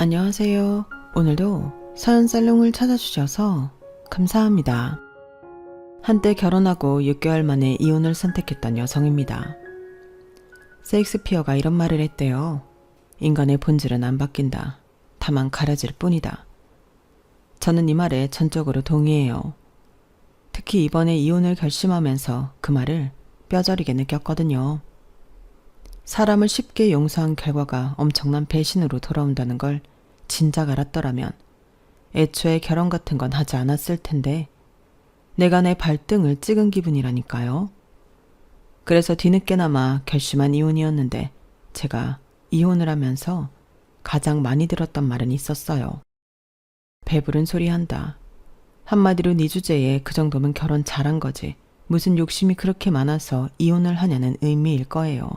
안녕하세요. 오늘도 서연살롱을 찾아주셔서 감사합니다. 한때 결혼하고 6개월 만에 이혼을 선택했던 여성입니다. 세익스피어가 이런 말을 했대요. 인간의 본질은 안 바뀐다. 다만 가려질 뿐이다. 저는 이 말에 전적으로 동의해요. 특히 이번에 이혼을 결심하면서 그 말을 뼈저리게 느꼈거든요. 사람을 쉽게 용서한 결과가 엄청난 배신으로 돌아온다는 걸 진작 알았더라면 애초에 결혼 같은 건 하지 않았을 텐데 내가 내 발등을 찍은 기분이라니까요. 그래서 뒤늦게나마 결심한 이혼이었는데 제가 이혼을 하면서 가장 많이 들었던 말은 있었어요. 배부른 소리 한다. 한마디로 네 주제에 그 정도면 결혼 잘한 거지. 무슨 욕심이 그렇게 많아서 이혼을 하냐는 의미일 거예요.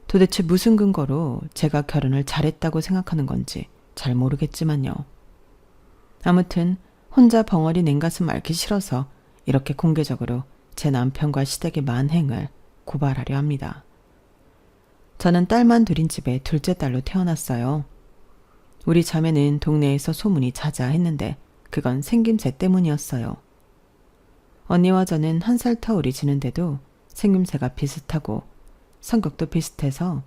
도대체 무슨 근거로 제가 결혼을 잘했다고 생각하는 건지 잘 모르겠지만요. 아무튼 혼자 벙어리 냉가슴 앓기 싫어서 이렇게 공개적으로 제 남편과 시댁의 만행을 고발하려 합니다. 저는 딸만 둘인 집에 둘째 딸로 태어났어요. 우리 자매는 동네에서 소문이 자자했는데 그건 생김새 때문이었어요. 언니와 저는 1살 터울이 지는데도 생김새가 비슷하고 성격도 비슷해서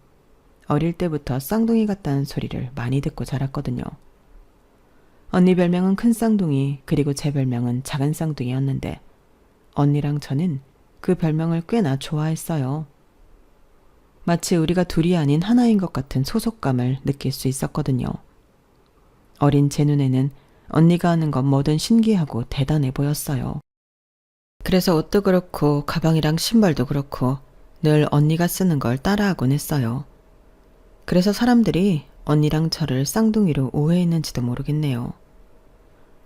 어릴 때부터 쌍둥이 같다는 소리를 많이 듣고 자랐거든요. 언니 별명은 큰 쌍둥이, 그리고 제 별명은 작은 쌍둥이였는데 언니랑 저는 그 별명을 꽤나 좋아했어요. 마치 우리가 둘이 아닌 하나인 것 같은 소속감을 느낄 수 있었거든요. 어린 제 눈에는 언니가 하는 건 뭐든 신기하고 대단해 보였어요. 그래서 옷도 그렇고 가방이랑 신발도 그렇고 늘 언니가 쓰는 걸 따라하곤 했어요. 그래서 사람들이 언니랑 저를 쌍둥이로 오해했는지도 모르겠네요.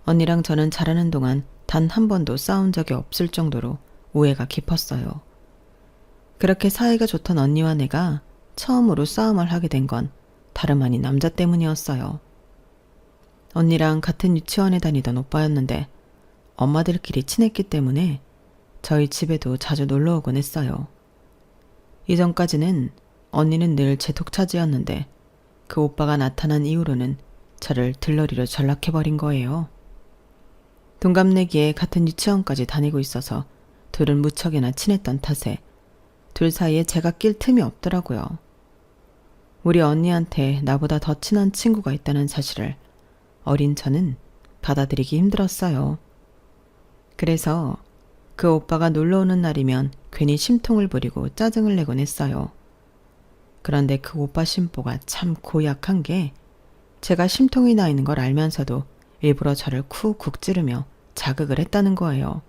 언니랑 저는 자라는 동안 단 한 번도 싸운 적이 없을 정도로 오해가 깊었어요. 그렇게 사이가 좋던 언니와 내가 처음으로 싸움을 하게 된 건 다름 아닌 남자 때문이었어요. 언니랑 같은 유치원에 다니던 오빠였는데 엄마들끼리 친했기 때문에 저희 집에도 자주 놀러 오곤 했어요. 이전까지는 언니는 늘 제 독차지였는데 그 오빠가 나타난 이후로는 저를 들러리로 전락해버린 거예요. 동갑내기에 같은 유치원까지 다니고 있어서 둘은 무척이나 친했던 탓에 둘 사이에 제가 낄 틈이 없더라고요. 우리 언니한테 나보다 더 친한 친구가 있다는 사실을 어린 저는 받아들이기 힘들었어요. 그래서 그 오빠가 놀러 오는 날이면 괜히 심통을 부리고 짜증을 내곤 했어요. 그런데 그 오빠 심보가 참 고약한 게 제가 심통이 나 있는 걸 알면서도 일부러 저를 쿡쿡 찌르며 자극을 했다는 거예요.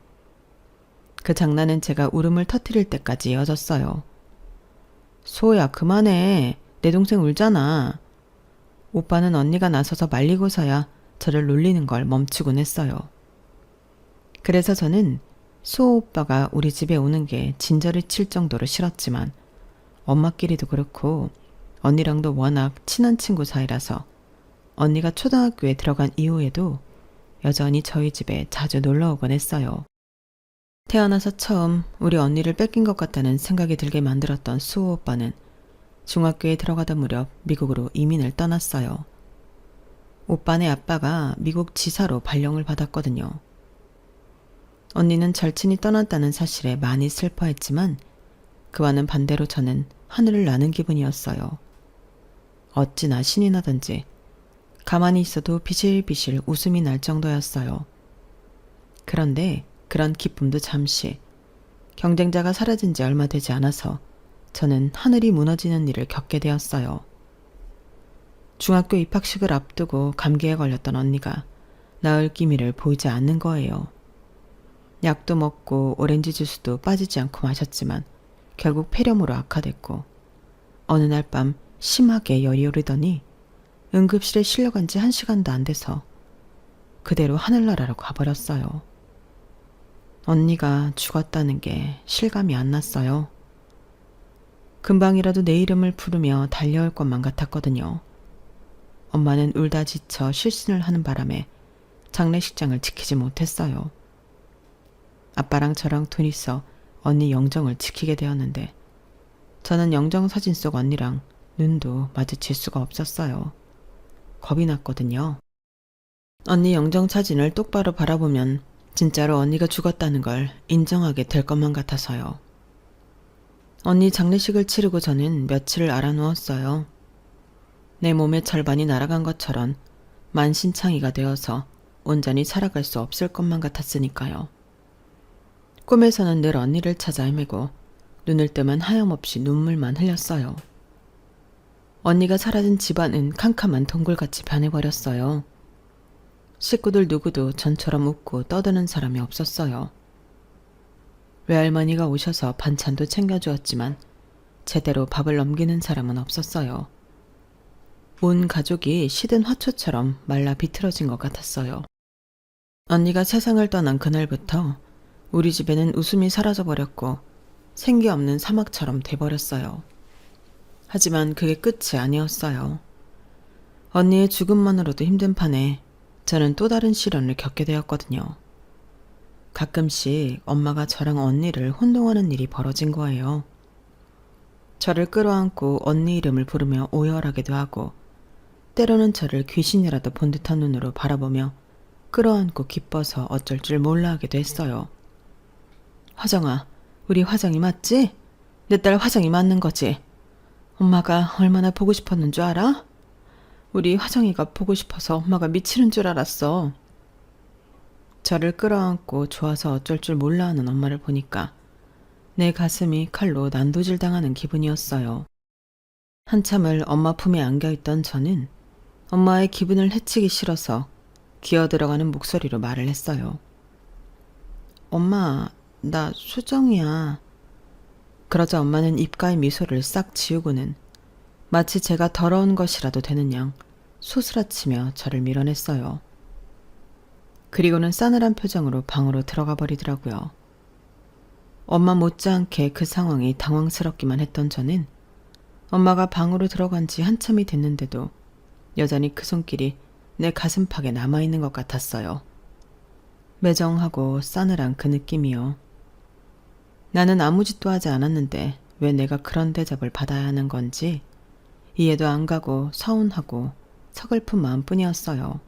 그 장난은 제가 울음을 터뜨릴 때까지 이어졌어요. 소야 그만해. 내 동생 울잖아. 오빠는 언니가 나서서 말리고서야 저를 놀리는 걸 멈추곤 했어요. 그래서 저는 수호 오빠가 우리 집에 오는 게 진저를 칠 정도로 싫었지만 엄마끼리도 그렇고 언니랑도 워낙 친한 친구 사이라서 언니가 초등학교에 들어간 이후에도 여전히 저희 집에 자주 놀러 오곤 했어요. 태어나서 처음 우리 언니를 뺏긴 것 같다는 생각이 들게 만들었던 수호 오빠는 중학교에 들어가던 무렵 미국으로 이민을 떠났어요. 오빠네 아빠가 미국 지사로 발령을 받았거든요. 언니는 절친이 떠났다는 사실에 많이 슬퍼했지만 그와는 반대로 저는 하늘을 나는 기분이었어요. 어찌나 신이 나던지 가만히 있어도 비실비실 웃음이 날 정도였어요. 그런데 그런 기쁨도 잠시, 경쟁자가 사라진 지 얼마 되지 않아서 저는 하늘이 무너지는 일을 겪게 되었어요. 중학교 입학식을 앞두고 감기에 걸렸던 언니가 나을 기미를 보이지 않는 거예요. 약도 먹고 오렌지 주스도 빠지지 않고 마셨지만 결국 폐렴으로 악화됐고 어느 날 밤 심하게 열이 오르더니 응급실에 실려간 지 1시간도 안 돼서 그대로 하늘나라로 가버렸어요. 언니가 죽었다는 게 실감이 안 났어요. 금방이라도 내 이름을 부르며 달려올 것만 같았거든요. 엄마는 울다 지쳐 실신을 하는 바람에 장례식장을 지키지 못했어요. 아빠랑 저랑 둘이서 언니 영정을 지키게 되었는데 저는 영정 사진 속 언니랑 눈도 마주칠 수가 없었어요. 겁이 났거든요. 언니 영정사진을 똑바로 바라보면 진짜로 언니가 죽었다는 걸 인정하게 될 것만 같아서요. 언니 장례식을 치르고 저는 며칠을 알아누웠어요. 내 몸의 절반이 날아간 것처럼 만신창이가 되어서 온전히 살아갈 수 없을 것만 같았으니까요. 꿈에서는 늘 언니를 찾아 헤매고 눈을 뜨면 하염없이 눈물만 흘렸어요. 언니가 사라진 집안은 캄캄한 동굴같이 변해버렸어요. 식구들 누구도 전처럼 웃고 떠드는 사람이 없었어요. 외할머니가 오셔서 반찬도 챙겨주었지만 제대로 밥을 넘기는 사람은 없었어요. 온 가족이 시든 화초처럼 말라 비틀어진 것 같았어요. 언니가 세상을 떠난 그날부터 우리 집에는 웃음이 사라져버렸고 생기 없는 사막처럼 돼버렸어요. 하지만 그게 끝이 아니었어요. 언니의 죽음만으로도 힘든 판에 저는 또 다른 시련을 겪게 되었거든요. 가끔씩 엄마가 저랑 언니를 혼동하는 일이 벌어진 거예요. 저를 끌어안고 언니 이름을 부르며 오열하기도 하고 때로는 저를 귀신이라도 본 듯한 눈으로 바라보며 끌어안고 기뻐서 어쩔 줄 몰라 하기도 했어요. 화정아, 우리 화정이 맞지? 내 딸 화정이 맞는 거지? 엄마가 얼마나 보고 싶었는 줄 알아? 우리 화정이가 보고 싶어서 엄마가 미치는 줄 알았어. 저를 끌어안고 좋아서 어쩔 줄 몰라 하는 엄마를 보니까 내 가슴이 칼로 난도질 당하는 기분이었어요. 한참을 엄마 품에 안겨있던 저는 엄마의 기분을 해치기 싫어서 기어들어가는 목소리로 말을 했어요. 엄마, 나 수정이야. 그러자 엄마는 입가의 미소를 싹 지우고는 마치 제가 더러운 것이라도 되는 양 소스라치며 저를 밀어냈어요. 그리고는 싸늘한 표정으로 방으로 들어가 버리더라고요. 엄마 못지않게 그 상황이 당황스럽기만 했던 저는 엄마가 방으로 들어간 지 한참이 됐는데도 여전히 그 손길이 내 가슴팍에 남아있는 것 같았어요. 매정하고 싸늘한 그 느낌이요. 나는 아무 짓도 하지 않았는데 왜 내가 그런 대접을 받아야 하는 건지 이해도 안 가고 서운하고 서글픈 마음뿐이었어요.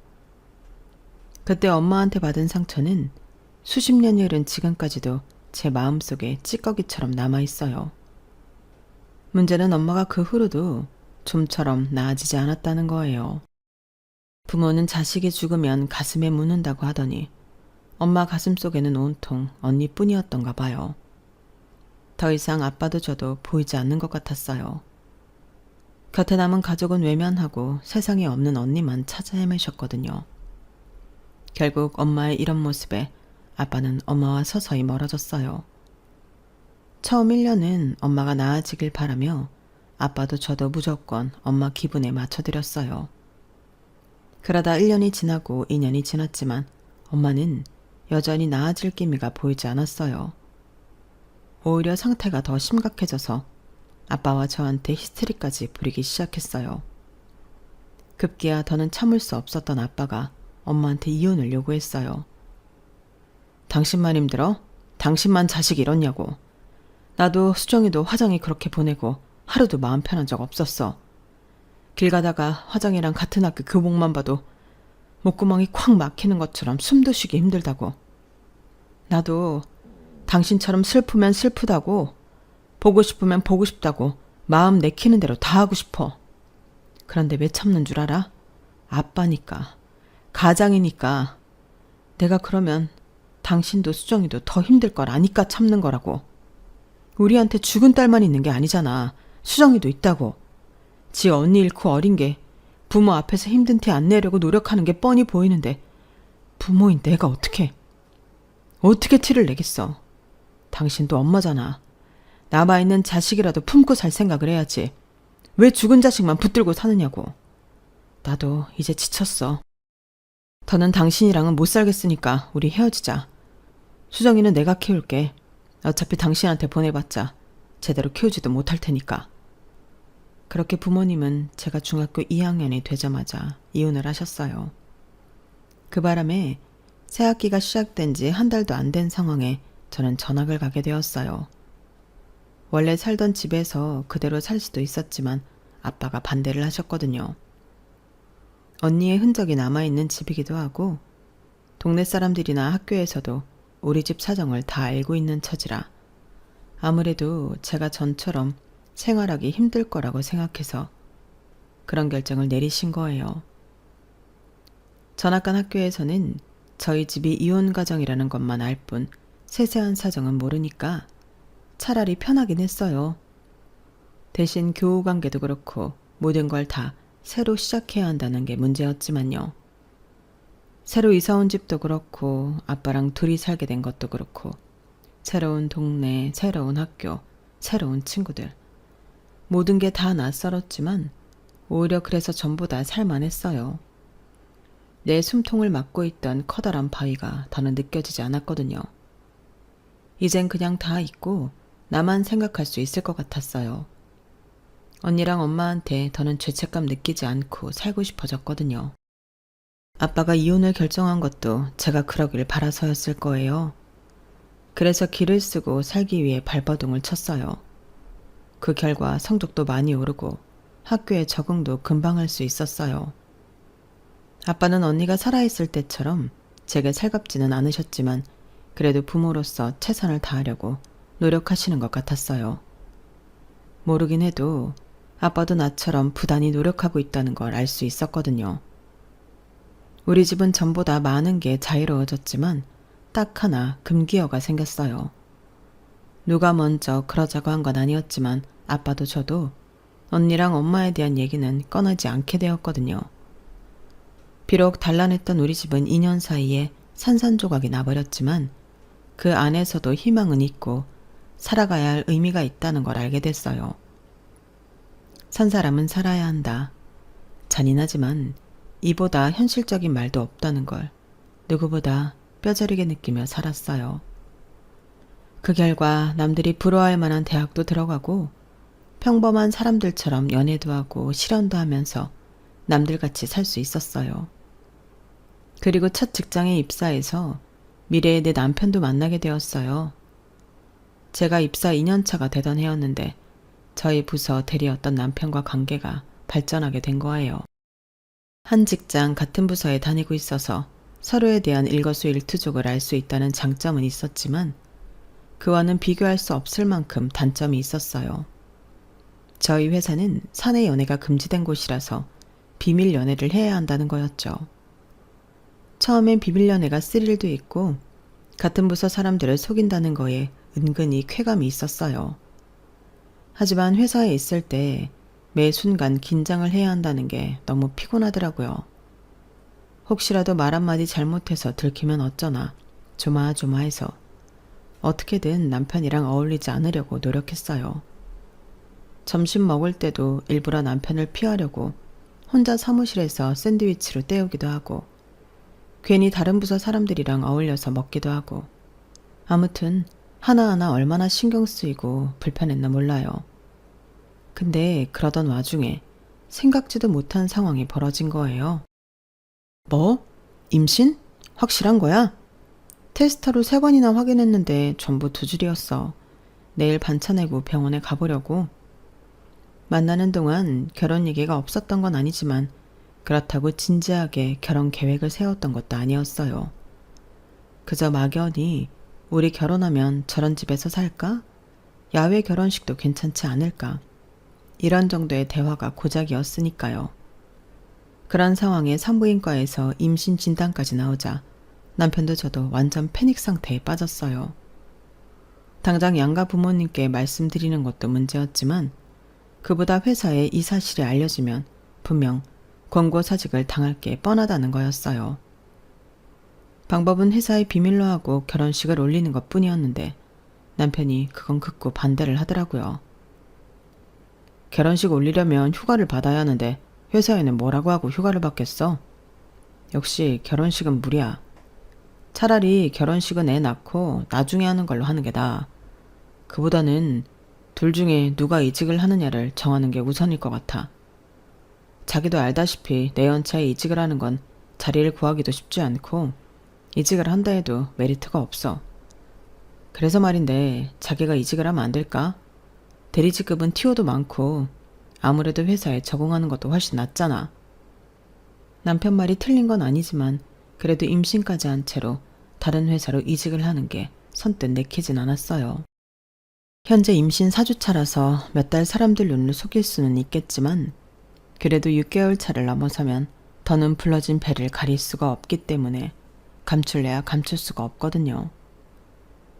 그때 엄마한테 받은 상처는 수십 년이 흐른 지금까지도 제 마음속에 찌꺼기처럼 남아있어요. 문제는 엄마가 그 후로도 좀처럼 나아지지 않았다는 거예요. 부모는 자식이 죽으면 가슴에 묻는다고 하더니 엄마 가슴속에는 온통 언니뿐이었던가 봐요. 더 이상 아빠도 저도 보이지 않는 것 같았어요. 곁에 남은 가족은 외면하고 세상에 없는 언니만 찾아 헤매셨거든요. 결국 엄마의 이런 모습에 아빠는 엄마와 서서히 멀어졌어요. 처음 1년은 엄마가 나아지길 바라며 아빠도 저도 무조건 엄마 기분에 맞춰드렸어요. 그러다 1년이 지나고 2년이 지났지만 엄마는 여전히 나아질 기미가 보이지 않았어요. 오히려 상태가 더 심각해져서 아빠와 저한테 히스테리까지 부리기 시작했어요. 급기야 더는 참을 수 없었던 아빠가 엄마한테 이혼을 요구했어요. 당신만 힘들어? 당신만 자식 잃었냐고. 나도 수정이도 화정이 그렇게 보내고 하루도 마음 편한 적 없었어. 길 가다가 화정이랑 같은 학교 교복만 봐도 목구멍이 콱 막히는 것처럼 숨도 쉬기 힘들다고. 나도 당신처럼 슬프면 슬프다고, 보고 싶으면 보고 싶다고 마음 내키는 대로 다 하고 싶어. 그런데 왜 참는 줄 알아? 아빠니까, 가장이니까. 내가 그러면 당신도 수정이도 더 힘들 걸 아니까 참는 거라고. 우리한테 죽은 딸만 있는 게 아니잖아. 수정이도 있다고. 지 언니 잃고 어린 게 부모 앞에서 힘든 티 안 내려고 노력하는 게 뻔히 보이는데 부모인 내가 어떻게 티를 내겠어. 당신도 엄마잖아. 남아있는 자식이라도 품고 살 생각을 해야지. 왜 죽은 자식만 붙들고 사느냐고. 나도 이제 지쳤어. 더는 당신이랑은 못 살겠으니까 우리 헤어지자. 수정이는 내가 키울게. 어차피 당신한테 보내봤자 제대로 키우지도 못할 테니까. 그렇게 부모님은 제가 중학교 2학년이 되자마자 이혼을 하셨어요. 그 바람에 새학기가 시작된 지 한 달도 안 된 상황에 저는 전학을 가게 되었어요. 원래 살던 집에서 그대로 살 수도 있었지만 아빠가 반대를 하셨거든요. 언니의 흔적이 남아있는 집이기도 하고 동네 사람들이나 학교에서도 우리 집 사정을 다 알고 있는 처지라 아무래도 제가 전처럼 생활하기 힘들 거라고 생각해서 그런 결정을 내리신 거예요. 전학간 학교에서는 저희 집이 이혼 가정이라는 것만 알 뿐 세세한 사정은 모르니까 차라리 편하긴 했어요. 대신 교우 관계도 그렇고 모든 걸 다 새로 시작해야 한다는 게 문제였지만요. 새로 이사 온 집도 그렇고 아빠랑 둘이 살게 된 것도 그렇고 새로운 동네, 새로운 학교, 새로운 친구들 모든 게 다 낯설었지만 오히려 그래서 전부 다 살만했어요. 내 숨통을 막고 있던 커다란 바위가 더는 느껴지지 않았거든요. 이젠 그냥 다 잊고 나만 생각할 수 있을 것 같았어요. 언니랑 엄마한테 더는 죄책감 느끼지 않고 살고 싶어졌거든요. 아빠가 이혼을 결정한 것도 제가 그러길 바라서였을 거예요. 그래서 길을 쓰고 살기 위해 발버둥을 쳤어요. 그 결과 성적도 많이 오르고 학교에 적응도 금방 할 수 있었어요. 아빠는 언니가 살아있을 때처럼 제게 살갑지는 않으셨지만 그래도 부모로서 최선을 다하려고 노력하시는 것 같았어요. 모르긴 해도 아빠도 나처럼 부단히 노력하고 있다는 걸 알 수 있었거든요. 우리 집은 전보다 많은 게 자유로워졌지만 딱 하나 금기어가 생겼어요. 누가 먼저 그러자고 한 건 아니었지만 아빠도 저도 언니랑 엄마에 대한 얘기는 꺼내지 않게 되었거든요. 비록 단란했던 우리 집은 2년 사이에 산산조각이 나버렸지만 그 안에서도 희망은 있고 살아가야 할 의미가 있다는 걸 알게 됐어요. 산 사람은 살아야 한다. 잔인하지만 이보다 현실적인 말도 없다는 걸 누구보다 뼈저리게 느끼며 살았어요. 그 결과 남들이 부러워할 만한 대학도 들어가고 평범한 사람들처럼 연애도 하고 실현도 하면서 남들같이 살 수 있었어요. 그리고 첫 직장에 입사해서 미래의 내 남편도 만나게 되었어요. 제가 입사 2년차가 되던 해였는데 저희 부서 대리였던 남편과 관계가 발전하게 된 거예요. 한 직장 같은 부서에 다니고 있어서 서로에 대한 일거수일투족을 알 수 있다는 장점은 있었지만 그와는 비교할 수 없을 만큼 단점이 있었어요. 저희 회사는 사내 연애가 금지된 곳이라서 비밀 연애를 해야 한다는 거였죠. 처음엔 비밀 연애가 스릴도 있고 같은 부서 사람들을 속인다는 거에 은근히 쾌감이 있었어요. 하지만 회사에 있을 때 매 순간 긴장을 해야 한다는 게 너무 피곤하더라고요. 혹시라도 말 한마디 잘못해서 들키면 어쩌나 조마조마해서 어떻게든 남편이랑 어울리지 않으려고 노력했어요. 점심 먹을 때도 일부러 남편을 피하려고 혼자 사무실에서 샌드위치로 때우기도 하고 괜히 다른 부서 사람들이랑 어울려서 먹기도 하고 아무튼 하나하나 얼마나 신경 쓰이고 불편했나 몰라요. 근데 그러던 와중에 생각지도 못한 상황이 벌어진 거예요. 뭐? 임신? 확실한 거야? 테스터로 3번이나 확인했는데 전부 2줄이었어. 내일 반차 내고 병원에 가보려고. 만나는 동안 결혼 얘기가 없었던 건 아니지만 그렇다고 진지하게 결혼 계획을 세웠던 것도 아니었어요. 그저 막연히 우리 결혼하면 저런 집에서 살까? 야외 결혼식도 괜찮지 않을까? 이런 정도의 대화가 고작이었으니까요. 그런 상황에 산부인과에서 임신 진단까지 나오자 남편도 저도 완전 패닉 상태에 빠졌어요. 당장 양가 부모님께 말씀드리는 것도 문제였지만 그보다 회사에 이 사실이 알려지면 분명 권고사직을 당할 게 뻔하다는 거였어요. 방법은 회사에 비밀로 하고 결혼식을 올리는 것 뿐이었는데 남편이 그건 극구 반대를 하더라고요. 결혼식 올리려면 휴가를 받아야 하는데 회사에는 뭐라고 하고 휴가를 받겠어? 역시 결혼식은 무리야. 차라리 결혼식은 애 낳고 나중에 하는 걸로 하는 게 나아. 그보다는 둘 중에 누가 이직을 하느냐를 정하는 게 우선일 것 같아. 자기도 알다시피 내 연차에 이직을 하는 건 자리를 구하기도 쉽지 않고 이직을 한다 해도 메리트가 없어. 그래서 말인데 자기가 이직을 하면 안 될까? 대리직급은 티오도 많고 아무래도 회사에 적응하는 것도 훨씬 낫잖아. 남편 말이 틀린 건 아니지만 그래도 임신까지 한 채로 다른 회사로 이직을 하는 게 선뜻 내키진 않았어요. 현재 임신 4주차라서 몇 달 사람들 눈을 속일 수는 있겠지만 그래도 6개월 차를 넘어서면 더는 불러진 배를 가릴 수가 없기 때문에 감출래야 감출 수가 없거든요.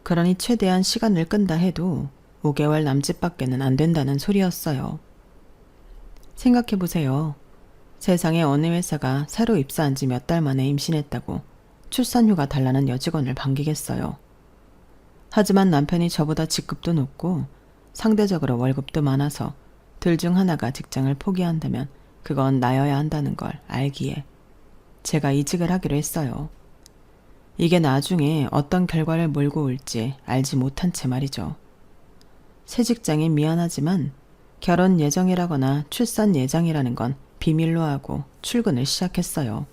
그러니 최대한 시간을 끈다 해도 5개월 남짓밖에는 안 된다는 소리였어요. 생각해보세요. 세상에 어느 회사가 새로 입사한 지 몇 달 만에 임신했다고 출산휴가 달라는 여직원을 반기겠어요. 하지만 남편이 저보다 직급도 높고 상대적으로 월급도 많아서 둘 중 하나가 직장을 포기한다면 그건 나여야 한다는 걸 알기에 제가 이직을 하기로 했어요. 이게 나중에 어떤 결과를 몰고 올지 알지 못한 채 말이죠. 새 직장에 미안하지만 결혼 예정이라거나 출산 예정이라는 건 비밀로 하고 출근을 시작했어요.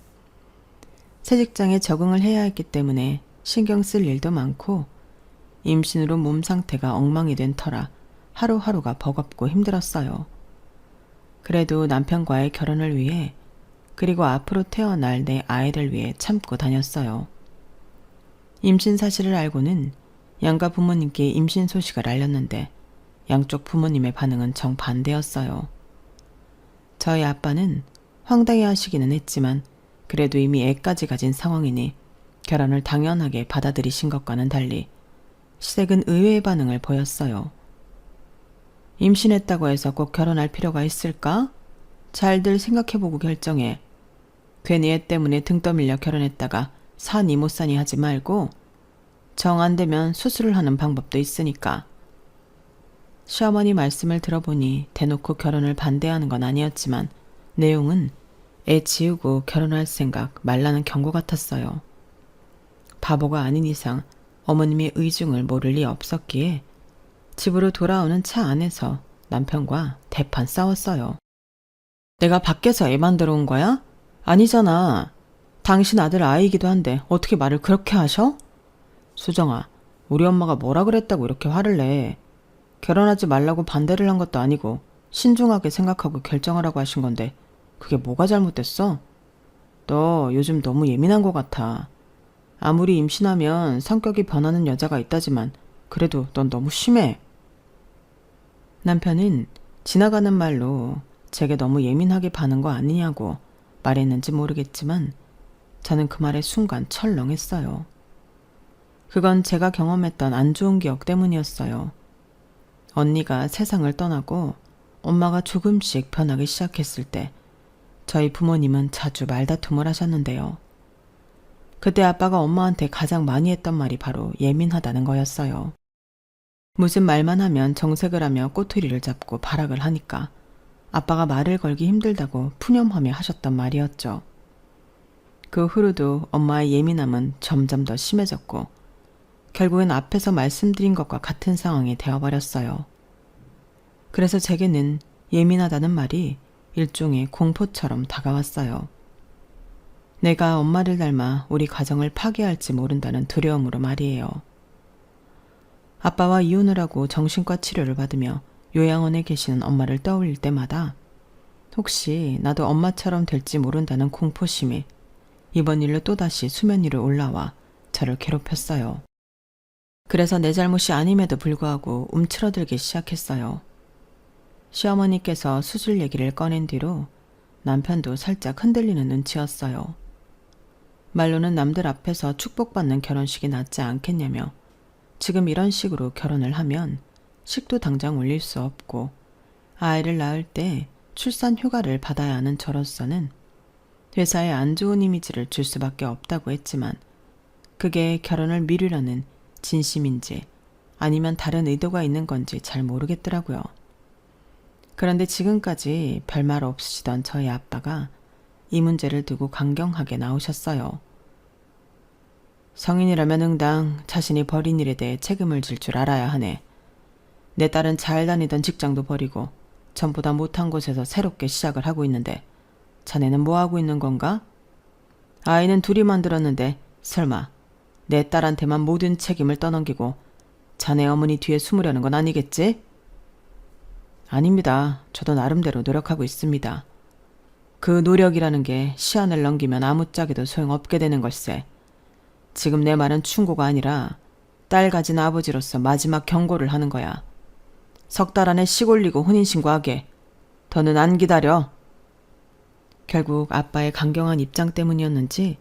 새 직장에 적응을 해야 했기 때문에 신경 쓸 일도 많고 임신으로 몸 상태가 엉망이 된 터라 하루하루가 버겁고 힘들었어요. 그래도 남편과의 결혼을 위해 그리고 앞으로 태어날 내 아이를 위해 참고 다녔어요. 임신 사실을 알고는 양가 부모님께 임신 소식을 알렸는데 양쪽 부모님의 반응은 정반대였어요. 저희 아빠는 황당해 하시기는 했지만 그래도 이미 애까지 가진 상황이니 결혼을 당연하게 받아들이신 것과는 달리 시댁은 의외의 반응을 보였어요. 임신했다고 해서 꼭 결혼할 필요가 있을까? 잘들 생각해보고 결정해. 괜히 애 때문에 등 떠밀려 결혼했다가 사니 못 사니 하지 말고 정 안 되면 수술을 하는 방법도 있으니까. 시어머니 말씀을 들어보니 대놓고 결혼을 반대하는 건 아니었지만 내용은 애 지우고 결혼할 생각 말라는 경고 같았어요. 바보가 아닌 이상 어머님의 의중을 모를 리 없었기에 집으로 돌아오는 차 안에서 남편과 대판 싸웠어요. 내가 밖에서 애 만들어 온 거야? 아니잖아. 당신 아들 아이이기도 한데 어떻게 말을 그렇게 하셔? 수정아, 우리 엄마가 뭐라 그랬다고 이렇게 화를 내. 결혼하지 말라고 반대를 한 것도 아니고 신중하게 생각하고 결정하라고 하신 건데 그게 뭐가 잘못됐어? 너 요즘 너무 예민한 것 같아. 아무리 임신하면 성격이 변하는 여자가 있다지만 그래도 넌 너무 심해. 남편은 지나가는 말로 제게 너무 예민하게 반한 거 아니냐고 말했는지 모르겠지만 저는 그 말에 순간 철렁했어요. 그건 제가 경험했던 안 좋은 기억 때문이었어요. 언니가 세상을 떠나고 엄마가 조금씩 변하기 시작했을 때 저희 부모님은 자주 말다툼을 하셨는데요. 그때 아빠가 엄마한테 가장 많이 했던 말이 바로 예민하다는 거였어요. 무슨 말만 하면 정색을 하며 꼬투리를 잡고 발악을 하니까 아빠가 말을 걸기 힘들다고 푸념하며 하셨던 말이었죠. 그 후로도 엄마의 예민함은 점점 더 심해졌고 결국엔 앞에서 말씀드린 것과 같은 상황이 되어버렸어요. 그래서 제게는 예민하다는 말이 일종의 공포처럼 다가왔어요. 내가 엄마를 닮아 우리 가정을 파괴할지 모른다는 두려움으로 말이에요. 아빠와 이혼을 하고 정신과 치료를 받으며 요양원에 계시는 엄마를 떠올릴 때마다 혹시 나도 엄마처럼 될지 모른다는 공포심이 이번 일로 또다시 수면 위로 올라와 저를 괴롭혔어요. 그래서 내 잘못이 아님에도 불구하고 움츠러들기 시작했어요. 시어머니께서 수술 얘기를 꺼낸 뒤로 남편도 살짝 흔들리는 눈치였어요. 말로는 남들 앞에서 축복받는 결혼식이 낫지 않겠냐며 지금 이런 식으로 결혼을 하면 식도 당장 올릴 수 없고 아이를 낳을 때 출산 휴가를 받아야 하는 저로서는 회사에 안 좋은 이미지를 줄 수밖에 없다고 했지만 그게 결혼을 미루려는 진심인지 아니면 다른 의도가 있는 건지 잘 모르겠더라고요. 그런데 지금까지 별말 없으시던 저희 아빠가 이 문제를 두고 강경하게 나오셨어요. 성인이라면 응당 자신이 벌인 일에 대해 책임을 질 줄 알아야 하네. 내 딸은 잘 다니던 직장도 버리고 전보다 못한 곳에서 새롭게 시작을 하고 있는데 자네는 뭐 하고 있는 건가? 아이는 둘이 만들었는데 설마 내 딸한테만 모든 책임을 떠넘기고 자네 어머니 뒤에 숨으려는 건 아니겠지? 아닙니다. 저도 나름대로 노력하고 있습니다. 그 노력이라는 게 시한을 넘기면 아무짝에도 소용없게 되는 걸세. 지금 내 말은 충고가 아니라 딸 가진 아버지로서 마지막 경고를 하는 거야. 석 달 안에 시골리고 혼인신고하게. 더는 안 기다려. 결국 아빠의 강경한 입장 때문이었는지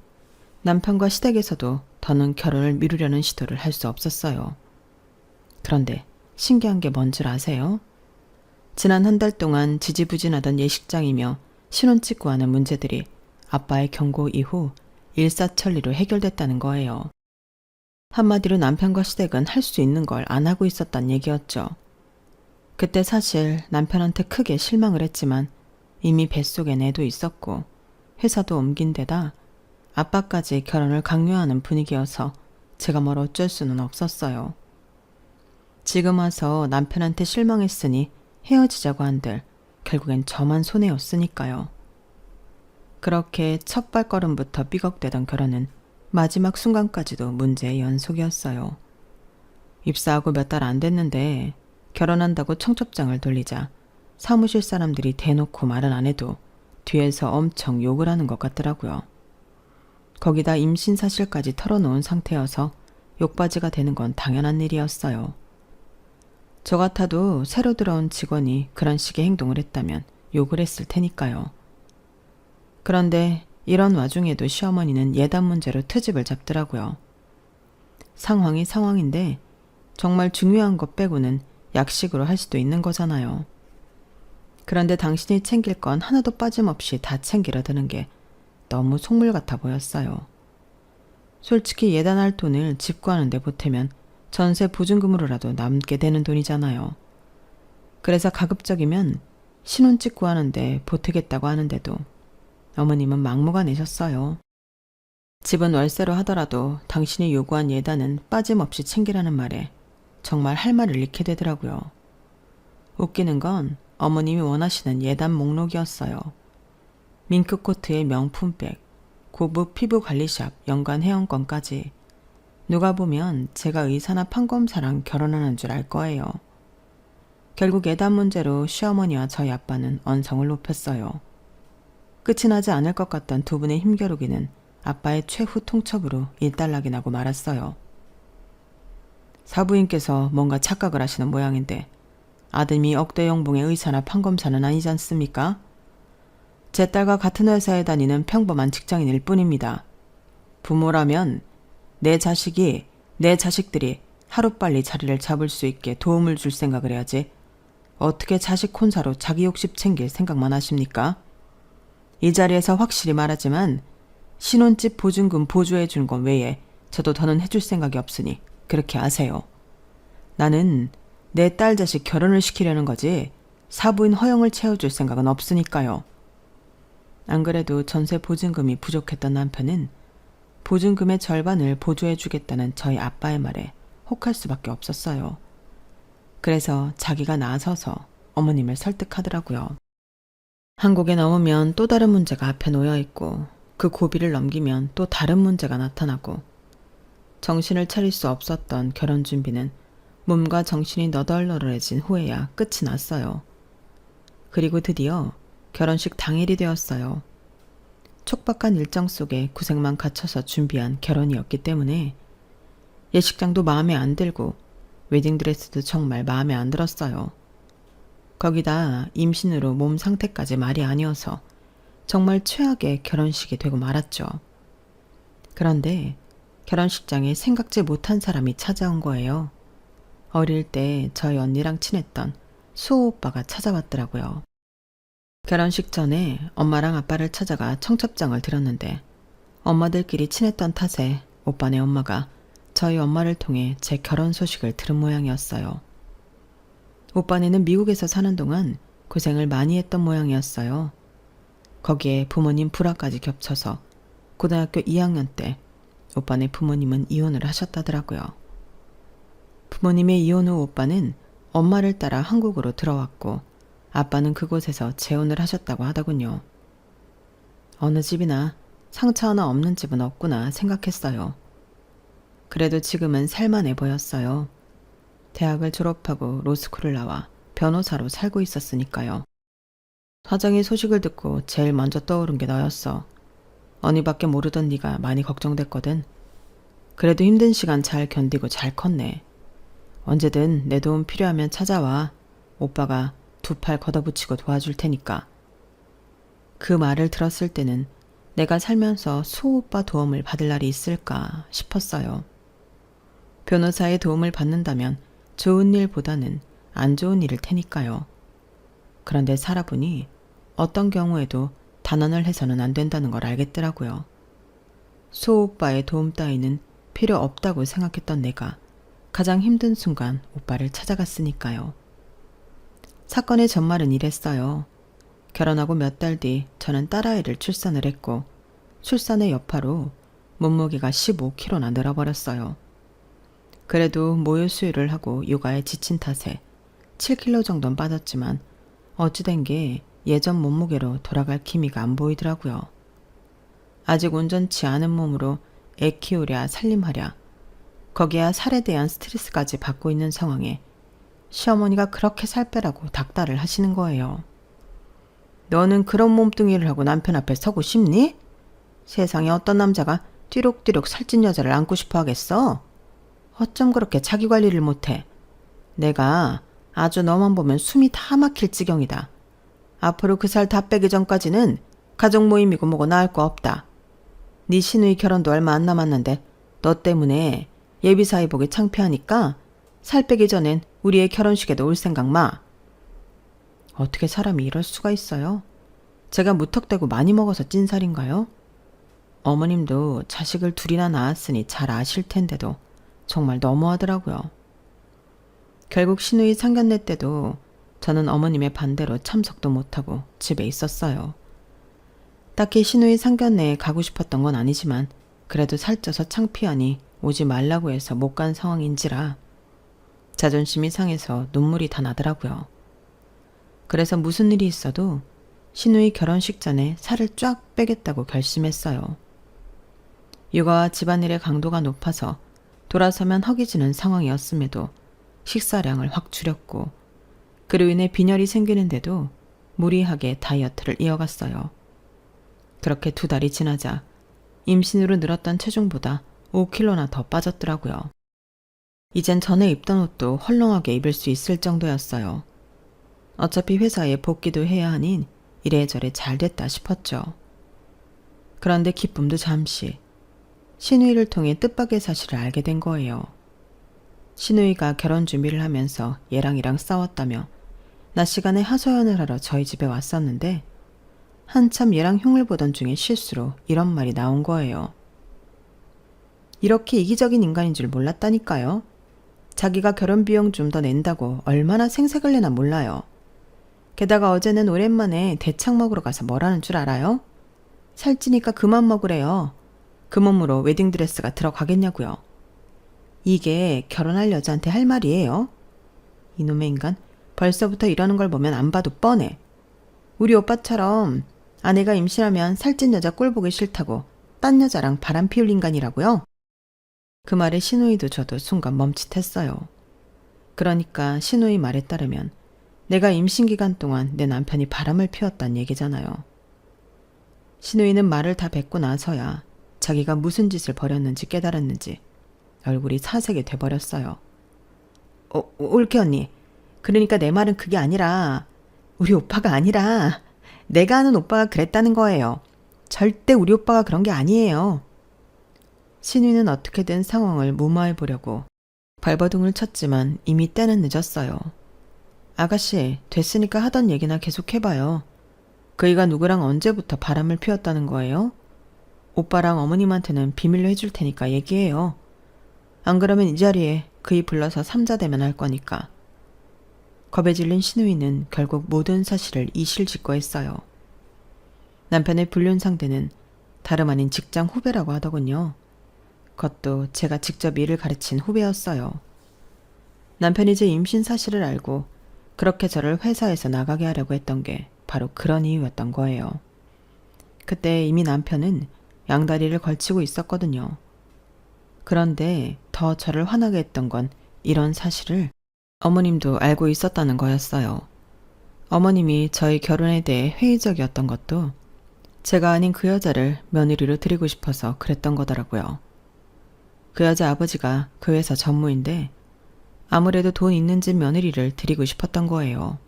남편과 시댁에서도 더는 결혼을 미루려는 시도를 할 수 없었어요. 그런데 신기한 게 뭔 줄 아세요? 지난 한 달 동안 지지부진하던 예식장이며 신혼집구 하는 문제들이 아빠의 경고 이후 일사천리로 해결됐다는 거예요. 한마디로 남편과 시댁은 할 수 있는 걸 안 하고 있었단 얘기였죠. 그때 사실 남편한테 크게 실망을 했지만 이미 뱃속엔 애도 있었고 회사도 옮긴 데다 아빠까지 결혼을 강요하는 분위기여서 제가 뭘 어쩔 수는 없었어요. 지금 와서 남편한테 실망했으니 헤어지자고 한들 결국엔 저만 손해였으니까요. 그렇게 첫 발걸음부터 삐걱대던 결혼은 마지막 순간까지도 문제의 연속이었어요. 입사하고 몇 달 안 됐는데 결혼한다고 청첩장을 돌리자 사무실 사람들이 대놓고 말은 안 해도 뒤에서 엄청 욕을 하는 것 같더라고요. 거기다 임신 사실까지 털어놓은 상태여서 욕바지가 되는 건 당연한 일이었어요. 저 같아도 새로 들어온 직원이 그런 식의 행동을 했다면 욕을 했을 테니까요. 그런데 이런 와중에도 시어머니는 예단 문제로 트집을 잡더라고요. 상황이 상황인데 정말 중요한 것 빼고는 약식으로 할 수도 있는 거잖아요. 그런데 당신이 챙길 건 하나도 빠짐없이 다 챙기려 드는 게 너무 속물 같아 보였어요. 솔직히 예단할 돈을 집 구하는 데 보태면 전세 보증금으로라도 남게 되는 돈이잖아요. 그래서 가급적이면 신혼집 구하는데 보태겠다고 하는데도 어머님은 막무가내셨어요. 집은 월세로 하더라도 당신이 요구한 예단은 빠짐없이 챙기라는 말에 정말 할 말을 잃게 되더라고요. 웃기는 건 어머님이 원하시는 예단 목록이었어요. 밍크코트의 명품백, 고급 피부관리샵, 연간 회원권까지. 누가 보면 제가 의사나 판검사랑 결혼하는 줄 알 거예요. 결국 예단 문제로 시어머니와 저희 아빠는 언성을 높였어요. 끝이 나지 않을 것 같던 두 분의 힘겨루기는 아빠의 최후 통첩으로 일단락이 나고 말았어요. 사부인께서 뭔가 착각을 하시는 모양인데 아드님이 억대 연봉의 의사나 판검사는 아니지 않습니까? 제 딸과 같은 회사에 다니는 평범한 직장인일 뿐입니다. 부모라면 내 자식들이 하루빨리 자리를 잡을 수 있게 도움을 줄 생각을 해야지 어떻게 자식 혼사로 자기 욕심 챙길 생각만 하십니까? 이 자리에서 확실히 말하지만 신혼집 보증금 보조해 주는 것 외에 저도 더는 해줄 생각이 없으니 그렇게 아세요. 나는 내 딸 자식 결혼을 시키려는 거지 사부인 허영을 채워줄 생각은 없으니까요. 안 그래도 전세 보증금이 부족했던 남편은 보증금의 절반을 보조해 주겠다는 저희 아빠의 말에 혹할 수밖에 없었어요. 그래서 자기가 나서서 어머님을 설득하더라고요. 한국에 넘으면 또 다른 문제가 앞에 놓여 있고 그 고비를 넘기면 또 다른 문제가 나타나고 정신을 차릴 수 없었던 결혼 준비는 몸과 정신이 너덜너덜해진 후에야 끝이 났어요. 그리고 드디어 결혼식 당일이 되었어요. 촉박한 일정 속에 구색만 갖춰서 준비한 결혼이었기 때문에 예식장도 마음에 안 들고 웨딩드레스도 정말 마음에 안 들었어요. 거기다 임신으로 몸 상태까지 말이 아니어서 정말 최악의 결혼식이 되고 말았죠. 그런데 결혼식장에 생각지 못한 사람이 찾아온 거예요. 어릴 때 저희 언니랑 친했던 수호 오빠가 찾아왔더라고요. 결혼식 전에 엄마랑 아빠를 찾아가 청첩장을 드렸는데 엄마들끼리 친했던 탓에 오빠네 엄마가 저희 엄마를 통해 제 결혼 소식을 들은 모양이었어요. 오빠네는 미국에서 사는 동안 고생을 많이 했던 모양이었어요. 거기에 부모님 불화까지 겹쳐서 고등학교 2학년 때 오빠네 부모님은 이혼을 하셨다더라고요. 부모님의 이혼 후 오빠는 엄마를 따라 한국으로 들어왔고 아빠는 그곳에서 재혼을 하셨다고 하더군요. 어느 집이나 상처 하나 없는 집은 없구나 생각했어요. 그래도 지금은 살만해 보였어요. 대학을 졸업하고 로스쿨을 나와 변호사로 살고 있었으니까요. 사장이 소식을 듣고 제일 먼저 떠오른 게 너였어. 언니밖에 모르던 네가 많이 걱정됐거든. 그래도 힘든 시간 잘 견디고 잘 컸네. 언제든 내 도움 필요하면 찾아와. 오빠가 두 팔 걷어붙이고 도와줄 테니까. 그 말을 들었을 때는 내가 살면서 수호 오빠 도움을 받을 날이 있을까 싶었어요. 변호사의 도움을 받는다면 좋은 일보다는 안 좋은 일일 테니까요. 그런데 살아보니 어떤 경우에도 단언을 해서는 안 된다는 걸 알겠더라고요. 수호 오빠의 도움 따위는 필요 없다고 생각했던 내가 가장 힘든 순간 오빠를 찾아갔으니까요. 사건의 전말은 이랬어요. 결혼하고 몇 달 뒤 저는 딸아이를 출산을 했고 출산의 여파로 몸무게가 15kg나 늘어버렸어요. 그래도 모유 수유를 하고 육아에 지친 탓에 7kg 정도는 빠졌지만 어찌된 게 예전 몸무게로 돌아갈 기미가 안 보이더라고요. 아직 온전치 않은 몸으로 애 키우랴 살림하랴 거기야 살에 대한 스트레스까지 받고 있는 상황에 시어머니가 그렇게 살 빼라고 닥달을 하시는 거예요. 너는 그런 몸뚱이를 하고 남편 앞에 서고 싶니? 세상에 어떤 남자가 띠룩띠룩 살찐 여자를 안고 싶어 하겠어? 어쩜 그렇게 자기 관리를 못해? 내가 아주 너만 보면 숨이 다 막힐 지경이다. 앞으로 그 살 다 빼기 전까지는 가족 모임이고 뭐고 나을 거 없다. 네 시누이 결혼도 얼마 안 남았는데 너 때문에 예비사위 보기 창피하니까 살 빼기 전엔 우리 애 결혼식에도 올 생각 마. 어떻게 사람이 이럴 수가 있어요? 제가 무턱대고 많이 먹어서 찐 살인가요? 어머님도 자식을 둘이나 낳았으니 잘 아실 텐데도 정말 너무하더라고요. 결국 시누이 상견례 때도 저는 어머님의 반대로 참석도 못하고 집에 있었어요. 딱히 시누이 상견례에 가고 싶었던 건 아니지만 그래도 살쪄서 창피하니 오지 말라고 해서 못 간 상황인지라 자존심이 상해서 눈물이 다 나더라고요. 그래서 무슨 일이 있어도 시누이 결혼식 전에 살을 쫙 빼겠다고 결심했어요. 육아와 집안일의 강도가 높아서 돌아서면 허기지는 상황이었음에도 식사량을 확 줄였고 그로 인해 빈혈이 생기는데도 무리하게 다이어트를 이어갔어요. 그렇게 2달이 지나자 임신으로 늘었던 체중보다 5kg나 더 빠졌더라고요. 이젠 전에 입던 옷도 헐렁하게 입을 수 있을 정도였어요. 어차피 회사에 복귀도 해야 하니 이래저래 잘 됐다 싶었죠. 그런데 기쁨도 잠시. 시누이를 통해 뜻밖의 사실을 알게 된 거예요. 시누이가 결혼 준비를 하면서 얘랑이랑 싸웠다며 낮 시간에 하소연을 하러 저희 집에 왔었는데 한참 얘랑 흉을 보던 중에 실수로 이런 말이 나온 거예요. 이렇게 이기적인 인간인 줄 몰랐다니까요. 자기가 결혼 비용 좀 더 낸다고 얼마나 생색을 내나 몰라요. 게다가 어제는 오랜만에 대창 먹으러 가서 뭐라는 줄 알아요? 살찌니까 그만 먹으래요. 그 몸으로 웨딩드레스가 들어가겠냐고요. 이게 결혼할 여자한테 할 말이에요? 이놈의 인간 벌써부터 이러는 걸 보면 안 봐도 뻔해. 우리 오빠처럼 아내가 임신하면 살찐 여자 꼴 보기 싫다고 딴 여자랑 바람 피울 인간이라고요? 그 말에 시누이도 저도 순간 멈칫했어요. 그러니까 시누이 말에 따르면 내가 임신 기간 동안 내 남편이 바람을 피웠단 얘기잖아요. 시누이는 말을 다 뱉고 나서야 자기가 무슨 짓을 벌였는지 깨달았는지 얼굴이 사색이 돼버렸어요. 올케 언니, 그러니까 내 말은 그게 아니라 우리 오빠가 아니라 내가 아는 오빠가 그랬다는 거예요. 절대 우리 오빠가 그런 게 아니에요. 시누이는 어떻게든 상황을 무마해 보려고 발버둥을 쳤지만 이미 때는 늦었어요. 아가씨, 됐으니까 하던 얘기나 계속 해봐요. 그이가 누구랑 언제부터 바람을 피웠다는 거예요? 오빠랑 어머님한테는 비밀로 해줄 테니까 얘기해요. 안 그러면 이 자리에 그이 불러서 삼자대면 할 거니까. 겁에 질린 시누이는 결국 모든 사실을 이실직고했어요. 남편의 불륜 상대는 다름 아닌 직장 후배라고 하더군요. 그것도 제가 직접 일을 가르친 후배였어요. 남편이 제 임신 사실을 알고 그렇게 저를 회사에서 나가게 하려고 했던 게 바로 그런 이유였던 거예요. 그때 이미 남편은 양다리를 걸치고 있었거든요. 그런데 더 저를 화나게 했던 건 이런 사실을 어머님도 알고 있었다는 거였어요. 어머님이 저희 결혼에 대해 회의적이었던 것도 제가 아닌 그 여자를 며느리로 드리고 싶어서 그랬던 거더라고요. 그 여자 아버지가 그 회사 전무인데 아무래도 돈 있는 집 며느리를 드리고 싶었던 거예요.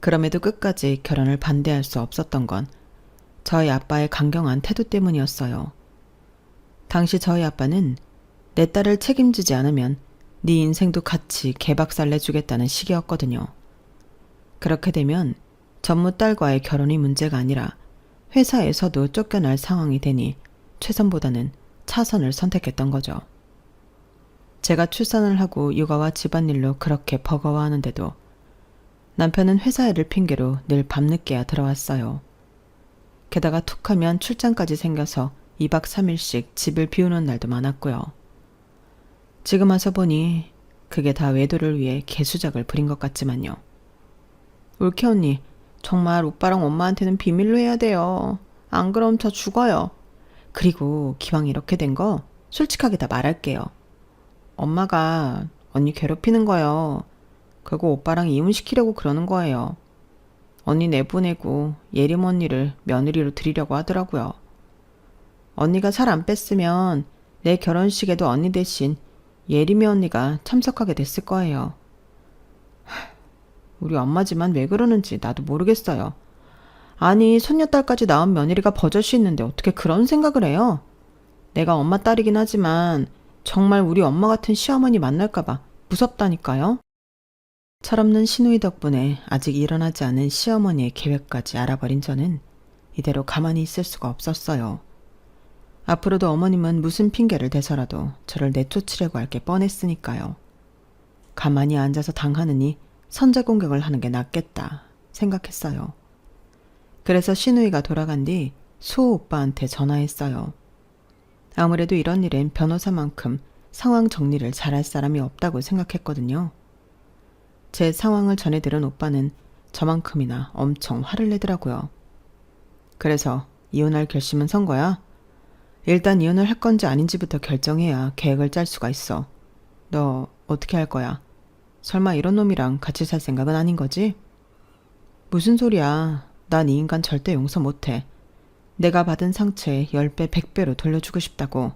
그럼에도 끝까지 결혼을 반대할 수 없었던 건 저희 아빠의 강경한 태도 때문이었어요. 당시 저희 아빠는 내 딸을 책임지지 않으면 네 인생도 같이 개박살 내주겠다는 식이었거든요. 그렇게 되면 전무 딸과의 결혼이 문제가 아니라 회사에서도 쫓겨날 상황이 되니 최선보다는 차선을 선택했던 거죠. 제가 출산을 하고 육아와 집안일로 그렇게 버거워하는데도 남편은 회사 일을 핑계로 늘 밤늦게야 들어왔어요. 게다가 툭하면 출장까지 생겨서 2박 3일씩 집을 비우는 날도 많았고요. 지금 와서 보니 그게 다 외도를 위해 개수작을 부린 것 같지만요. 올케 언니, 정말 오빠랑 엄마한테는 비밀로 해야 돼요. 안 그럼 저 죽어요. 그리고 기왕 이렇게 된 거 솔직하게 다 말할게요. 엄마가 언니 괴롭히는 거예요. 그리고 오빠랑 이혼시키려고 그러는 거예요. 언니 내보내고 예림 언니를 며느리로 드리려고 하더라고요. 언니가 살 안 뺐으면 내 결혼식에도 언니 대신 예림이 언니가 참석하게 됐을 거예요. 우리 엄마지만 왜 그러는지 나도 모르겠어요. 아니, 손녀딸까지 낳은 며느리가 버젓이 있는데 어떻게 그런 생각을 해요? 내가 엄마 딸이긴 하지만 정말 우리 엄마 같은 시어머니 만날까봐 무섭다니까요. 철없는 시누이 덕분에 아직 일어나지 않은 시어머니의 계획까지 알아버린 저는 이대로 가만히 있을 수가 없었어요. 앞으로도 어머님은 무슨 핑계를 대서라도 저를 내쫓으려고 할 게 뻔했으니까요. 가만히 앉아서 당하느니 선제 공격을 하는 게 낫겠다 생각했어요. 그래서 시누이가 돌아간 뒤 수호 오빠한테 전화했어요. 아무래도 이런 일엔 변호사만큼 상황 정리를 잘할 사람이 없다고 생각했거든요. 제 상황을 전해 들은 오빠는 저만큼이나 엄청 화를 내더라고요. 그래서 이혼할 결심은 선 거야? 일단 이혼을 할 건지 아닌지부터 결정해야 계획을 짤 수가 있어. 너 어떻게 할 거야? 설마 이런 놈이랑 같이 살 생각은 아닌 거지? 무슨 소리야. 난 이 인간 절대 용서 못해. 내가 받은 상처에 10배, 100배로 돌려주고 싶다고.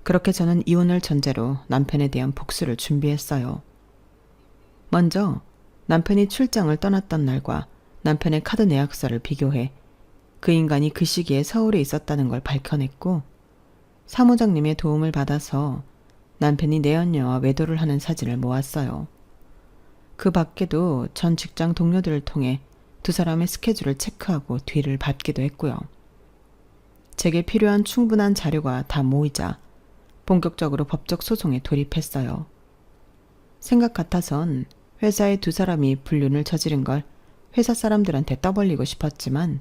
그렇게 저는 이혼을 전제로 남편에 대한 복수를 준비했어요. 먼저 남편이 출장을 떠났던 날과 남편의 카드 내역서를 비교해 그 인간이 그 시기에 서울에 있었다는 걸 밝혀냈고, 사무장님의 도움을 받아서 남편이 내연녀와 외도를 하는 사진을 모았어요. 그 밖에도 전 직장 동료들을 통해 두 사람의 스케줄을 체크하고 뒤를 밟기도 했고요. 제게 필요한 충분한 자료가 다 모이자 본격적으로 법적 소송에 돌입했어요. 생각 같아선 회사의 두 사람이 불륜을 저지른 걸 회사 사람들한테 떠벌리고 싶었지만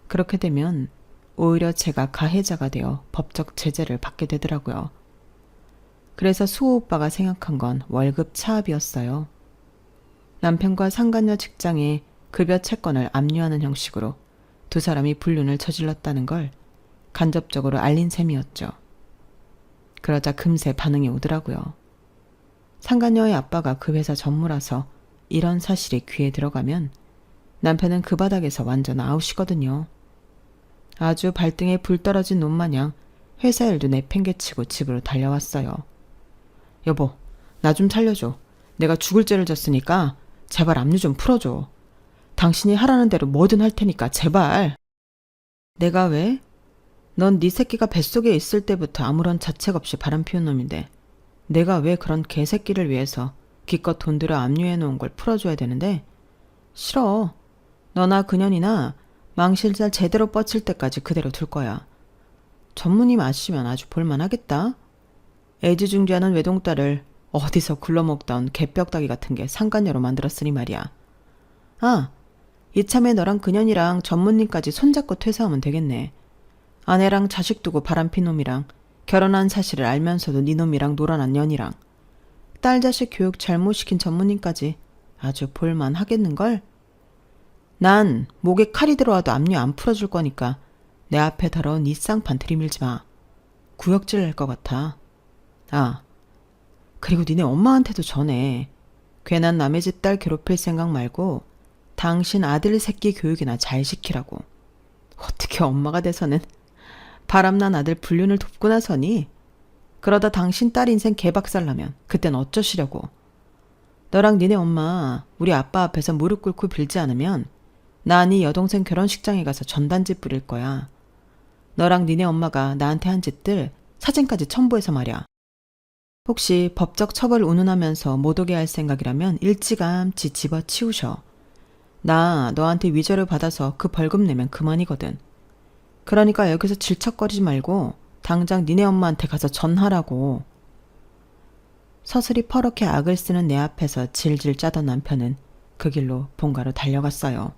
그렇게 되면 오히려 제가 가해자가 되어 법적 제재를 받게 되더라고요. 그래서 수호 오빠가 생각한 건 월급 차압이었어요. 남편과 상간녀 직장에 급여 채권을 압류하는 형식으로 두 사람이 불륜을 저질렀다는 걸 간접적으로 알린 셈이었죠. 그러자 금세 반응이 오더라고요. 상간녀의 아빠가 그 회사 전무라서 이런 사실이 귀에 들어가면 남편은 그 바닥에서 완전 아웃이거든요. 아주 발등에 불 떨어진 놈 마냥 회사 일도 내팽개치고 집으로 달려왔어요. 여보, 나 좀 살려줘. 내가 죽을 죄를 졌으니까 제발 압류 좀 풀어줘. 당신이 하라는 대로 뭐든 할 테니까 제발. 내가 왜? 넌 네 새끼가 뱃속에 있을 때부터 아무런 자책 없이 바람 피운 놈인데 내가 왜 그런 개새끼를 위해서 기껏 돈 들여 압류해 놓은 걸 풀어줘야 되는데? 싫어. 너나 그년이나 망실살 제대로 뻗칠 때까지 그대로 둘 거야. 전무님 아시면 아주 볼만하겠다. 애지중지하는 외동딸을 어디서 굴러먹던 개뼈다귀 같은 게 상간녀로 만들었으니 말이야. 아, 이참에 너랑 그년이랑 전무님까지 손잡고 퇴사하면 되겠네. 아내랑 자식 두고 바람핀 놈이랑 결혼한 사실을 알면서도 네 놈이랑 놀아난 년이랑 딸 자식 교육 잘못 시킨 전무님까지 아주 볼만하겠는걸? 난 목에 칼이 들어와도 압류 안 풀어줄 거니까 내 앞에 더러운 이 쌍판 들이밀지 마. 구역질 낼 것 같아. 아, 그리고 니네 엄마한테도 전해. 괜한 남의 집 딸 괴롭힐 생각 말고 당신 아들 새끼 교육이나 잘 시키라고. 어떻게 엄마가 돼서는 바람난 아들 불륜을 돕고 나서니? 그러다 당신 딸 인생 개박살나면 그땐 어쩌시려고. 너랑 니네 엄마 우리 아빠 앞에서 무릎 꿇고 빌지 않으면 나 네 여동생 결혼식장에 가서 전단지 뿌릴 거야. 너랑 니네 엄마가 나한테 한 짓들 사진까지 첨부해서 말이야. 혹시 법적 처벌 운운하면서 못 오게 할 생각이라면 일찌감치 집어치우셔. 나 너한테 위자료 받아서 그 벌금 내면 그만이거든. 그러니까 여기서 질척거리지 말고 당장 니네 엄마한테 가서 전하라고. 서슬이 퍼렇게 악을 쓰는 내 앞에서 질질 짜던 남편은 그 길로 본가로 달려갔어요.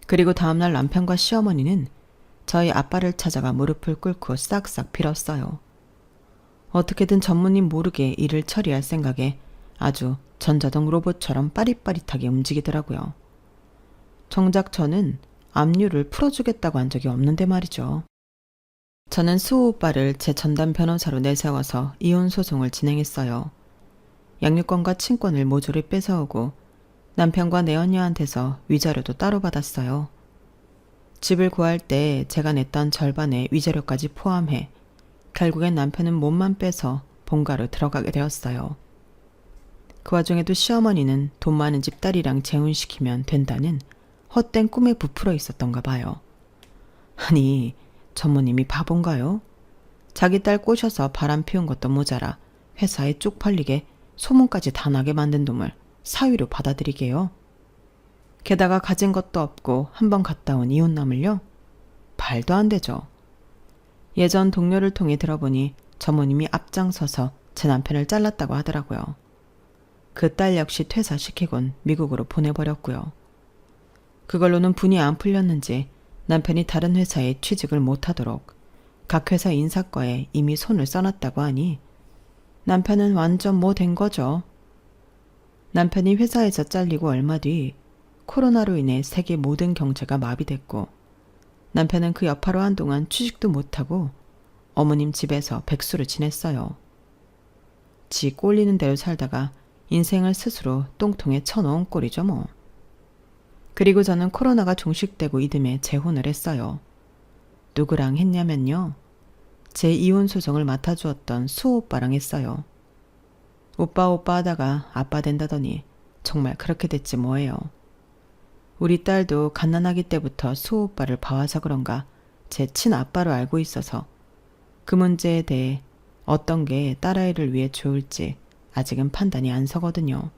그리고 다음날 남편과 시어머니는 저희 아빠를 찾아가 무릎을 꿇고 싹싹 빌었어요. 어떻게든 전무님 모르게 일을 처리할 생각에 아주 전자동 로봇처럼 빠릿빠릿하게 움직이더라고요. 정작 저는 압류를 풀어주겠다고 한 적이 없는데 말이죠. 저는 수호 오빠를 제 전담 변호사로 내세워서 이혼 소송을 진행했어요. 양육권과 친권을 모조리 뺏어오고 남편과 내 언니한테서 위자료도 따로 받았어요. 집을 구할 때 제가 냈던 절반의 위자료까지 포함해 결국엔 남편은 몸만 빼서 본가로 들어가게 되었어요. 그 와중에도 시어머니는 돈 많은 집 딸이랑 재혼시키면 된다는 헛된 꿈에 부풀어 있었던가 봐요. 아니, 전무님이 바본가요? 자기 딸 꼬셔서 바람 피운 것도 모자라 회사에 쪽팔리게 소문까지 다 나게 만든 놈을 사위로 받아들이게요. 게다가 가진 것도 없고 한번 갔다 온 이혼남을요? 말도 안 되죠. 예전 동료를 통해 들어보니 전무님이 앞장서서 제 남편을 잘랐다고 하더라고요. 그 딸 역시 퇴사시키곤 미국으로 보내버렸고요. 그걸로는 분이 안 풀렸는지 남편이 다른 회사에 취직을 못하도록 각 회사 인사과에 이미 손을 써놨다고 하니 남편은 완전 뭐 된 거죠. 남편이 회사에서 잘리고 얼마 뒤 코로나로 인해 세계 모든 경제가 마비됐고 남편은 그 여파로 한동안 취직도 못하고 어머님 집에서 백수를 지냈어요. 지 꼴리는 대로 살다가 인생을 스스로 똥통에 쳐넣은 꼴이죠 뭐. 그리고 저는 코로나가 종식되고 이듬해 재혼을 했어요. 누구랑 했냐면요. 제 이혼 소송을 맡아주었던 수호 오빠랑 했어요. 오빠 하다가 아빠 된다더니 정말 그렇게 됐지 뭐예요. 우리 딸도 갓난아기 때부터 수호 오빠를 봐와서 그런가 제 친아빠로 알고 있어서 그 문제에 대해 어떤 게 딸아이를 위해 좋을지 아직은 판단이 안 서거든요.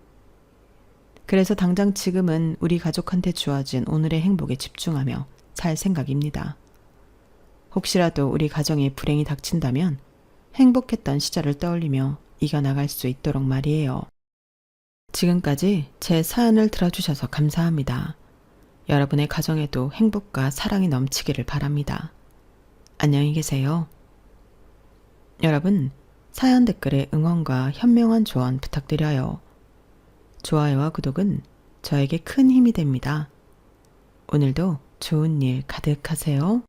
그래서 당장 지금은 우리 가족한테 주어진 오늘의 행복에 집중하며 살 생각입니다. 혹시라도 우리 가정에 불행이 닥친다면 행복했던 시절을 떠올리며 이겨나갈 수 있도록 말이에요. 지금까지 제 사연을 들어주셔서 감사합니다. 여러분의 가정에도 행복과 사랑이 넘치기를 바랍니다. 안녕히 계세요. 여러분, 사연 댓글에 응원과 현명한 조언 부탁드려요. 좋아요와 구독은 저에게 큰 힘이 됩니다. 오늘도 좋은 일 가득하세요.